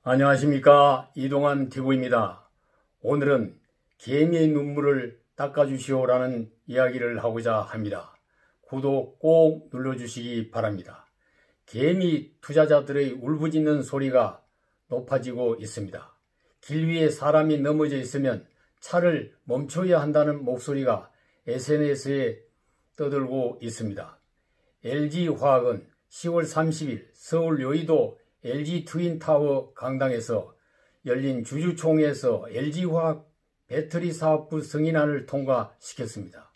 안녕하십니까, 이동환 TV입니다. 오늘은 개미의 눈물을 닦아주시오라는 이야기를 하고자 합니다. 구독 꼭 눌러주시기 바랍니다. 개미 투자자들의 울부짖는 소리가 높아지고 있습니다. 길 위에 사람이 넘어져 있으면 차를 멈춰야 한다는 목소리가 SNS에 떠들고 있습니다. LG화학은 10월 30일 서울 여의도 LG 트윈타워 강당에서 열린 주주총회에서 LG화학 배터리 사업부 승인안을 통과시켰습니다.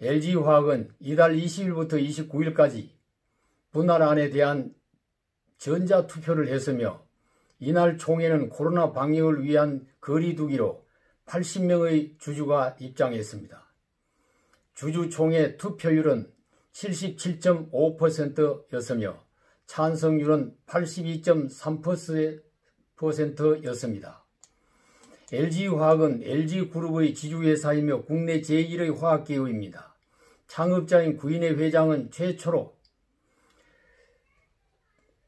LG화학은 이달 20일부터 29일까지 분할안에 대한 전자투표를 했으며 이날 총회는 코로나 방역을 위한 거리 두기로 80명의 주주가 입장했습니다. 주주총회 투표율은 77.5%였으며 찬성률은 82.3%였습니다. LG화학은 LG그룹의 지주회사이며 국내 제1의 화학기업입니다. 창업자인 구인의 회장은 최초로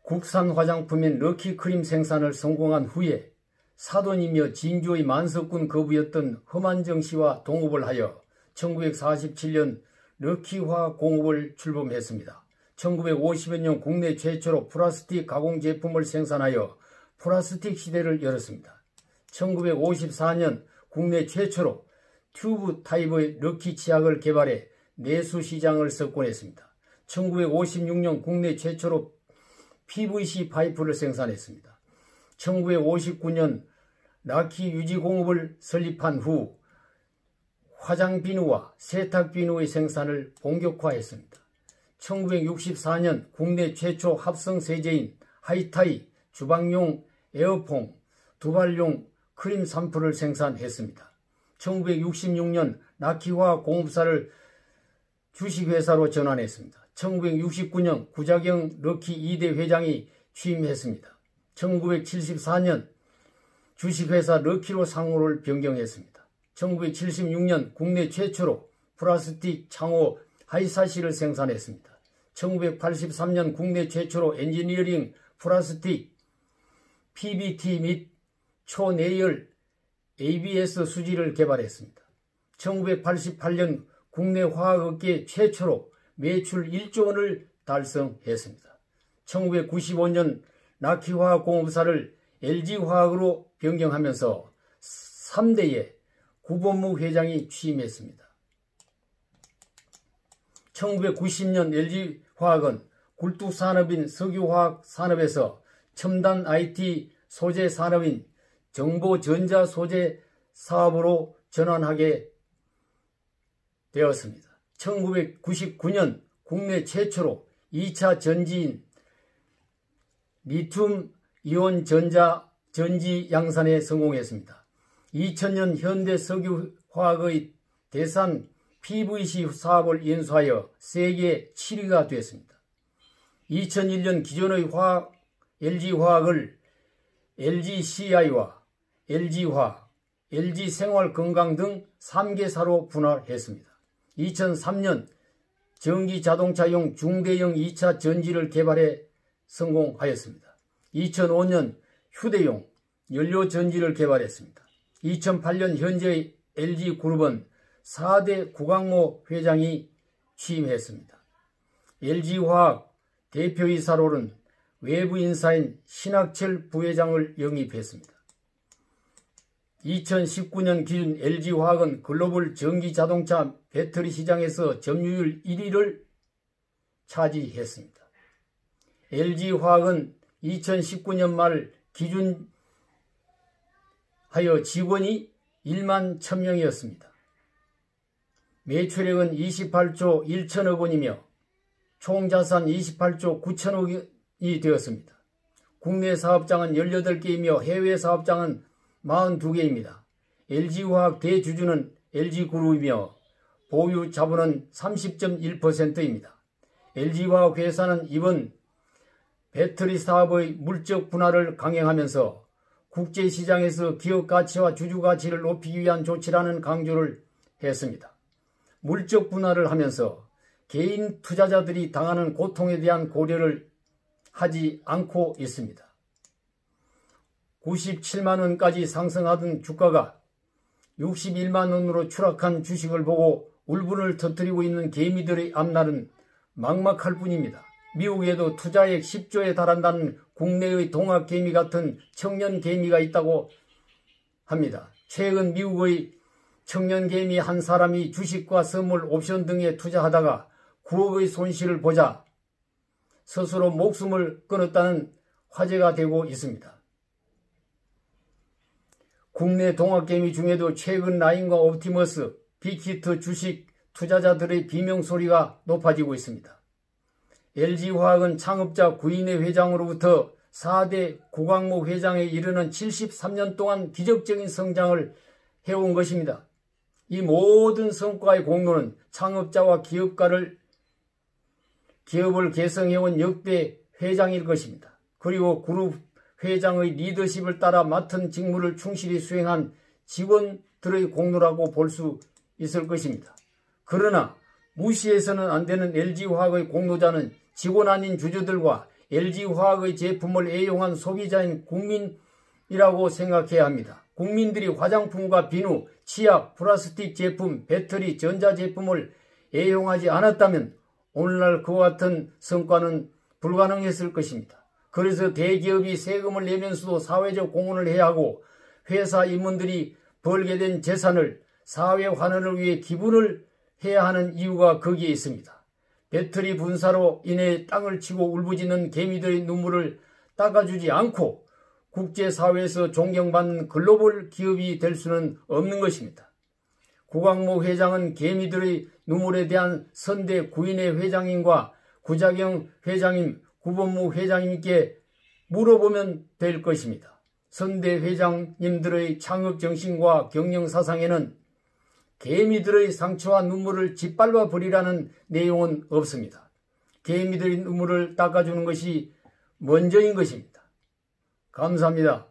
국산 화장품인 럭키크림 생산을 성공한 후에 사돈이며 진주의 만석군 거부였던 허만정 씨와 동업을 하여 1947년 럭키화공업을 출범했습니다. 1950여 년 국내 최초로 플라스틱 가공 제품을 생산하여 플라스틱 시대를 열었습니다. 1954년 국내 최초로 튜브 타입의 럭키 치약을 개발해 내수 시장을 석권했습니다. 1956년 국내 최초로 PVC 파이프를 생산했습니다. 1959년 락키 유지공업을 설립한 후 화장비누와 세탁비누의 생산을 본격화했습니다. 1964년 국내 최초 합성세제인 하이타이 주방용 에어퐁 두발용 크림 샴푸를 생산했습니다. 1966년 락키화공업사를 주식회사로 전환했습니다. 1969년 구자경 럭키 2대 회장이 취임했습니다. 1974년 주식회사 럭키로 상호를 변경했습니다. 1976년 국내 최초로 플라스틱 창호 하이사시를 생산했습니다. 1983년 국내 최초로 엔지니어링 플라스틱 PBT 및 초내열 ABS 수지를 개발했습니다. 1988년 국내 화학업계 최초로 매출 1조 원을 달성했습니다. 1995년 락키화학공업사를 LG화학으로 변경하면서 3대의 구본무 회장이 취임했습니다. 1990년 LG화학은 굴뚝산업인 석유화학 산업에서 첨단 IT 소재 산업인 정보전자 소재 사업으로 전환하게 되었습니다. 1999년 국내 최초로 2차 전지인 리튬 이온 전지 양산에 성공했습니다. 2000년 현대석유화학의 대산 PVC 사업을 인수하여 세계 7위가 되었습니다. 2001년 기존의 LG화학을 LGCI와 LG화학, LG생활건강 등 3개사로 분할했습니다. 2003년 전기자동차용 중대형 2차 전지를 개발해 성공하였습니다. 2005년 휴대용 연료전지를 개발했습니다. 2008년 현재의 LG그룹은 4대 구강모 회장이 취임했습니다. LG화학 대표이사로는 외부 인사인 신학철 부회장을 영입했습니다. 2019년 기준 LG화학은 글로벌 전기자동차 배터리 시장에서 점유율 1위를 차지했습니다. LG화학은 2019년 말 기준하여 직원이 1만 1000명이었습니다. 매출액은 28조 1천억 원이며 총자산 28조 9천억이 되었습니다. 국내 사업장은 18개이며 해외 사업장은 42개입니다. LG화학 대주주는 LG그룹이며 보유 자본은 30.1%입니다. LG화학 회사는 이번 배터리 사업의 물적 분할을 강행하면서 국제시장에서 기업 가치와 주주 가치를 높이기 위한 조치라는 강조를 했습니다. 물적 분할을 하면서 개인 투자자들이 당하는 고통에 대한 고려를 하지 않고 있습니다. 97만 원까지 상승하던 주가가 61만 원으로 추락한 주식을 보고 울분을 터뜨리고 있는 개미들의 앞날은 막막할 뿐입니다. 미국에도 투자액 10조에 달한다는 국내의 동학개미 같은 청년개미가 있다고 합니다. 최근 미국의 청년개미 한 사람이 주식과 선물, 옵션 등에 투자하다가 9억의 손실을 보자 스스로 목숨을 끊었다는 화제가 되고 있습니다. 국내 동학개미 중에도 최근 라인과 옵티머스, 빅히트 주식 투자자들의 비명소리가 높아지고 있습니다. LG화학은 창업자 구인의 회장으로부터 4대 구광목 회장에 이르는 73년 동안 기적적인 성장을 해온 것입니다. 이 모든 성과의 공로는 창업자와 기업을 개성해온 역대 회장일 것입니다. 그리고 그룹 회장의 리더십을 따라 맡은 직무를 충실히 수행한 직원들의 공로라고 볼 수 있을 것입니다. 그러나 무시해서는 안 되는 LG화학의 공로자는 직원 아닌 주주들과 LG화학의 제품을 애용한 소비자인 국민이라고 생각해야 합니다. 국민들이 화장품과 비누, 치약, 플라스틱 제품, 배터리, 전자제품을 애용하지 않았다면 오늘날 그와 같은 성과는 불가능했을 것입니다. 그래서 대기업이 세금을 내면서도 사회적 공헌을 해야 하고 회사 임원들이 벌게 된 재산을 사회 환원을 위해 기부를 해야 하는 이유가 거기에 있습니다. 배터리 분사로 인해 땅을 치고 울부짖는 개미들의 눈물을 닦아주지 않고 국제사회에서 존경받는 글로벌 기업이 될 수는 없는 것입니다. 구광목 회장은 개미들의 눈물에 대한 선대 구인의 회장님과 구자경 회장님, 구본무 회장님께 물어보면 될 것입니다. 선대 회장님들의 창업 정신과 경영 사상에는 개미들의 상처와 눈물을 짓밟아 버리라는 내용은 없습니다. 개미들의 눈물을 닦아주는 것이 먼저인 것입니다. 감사합니다.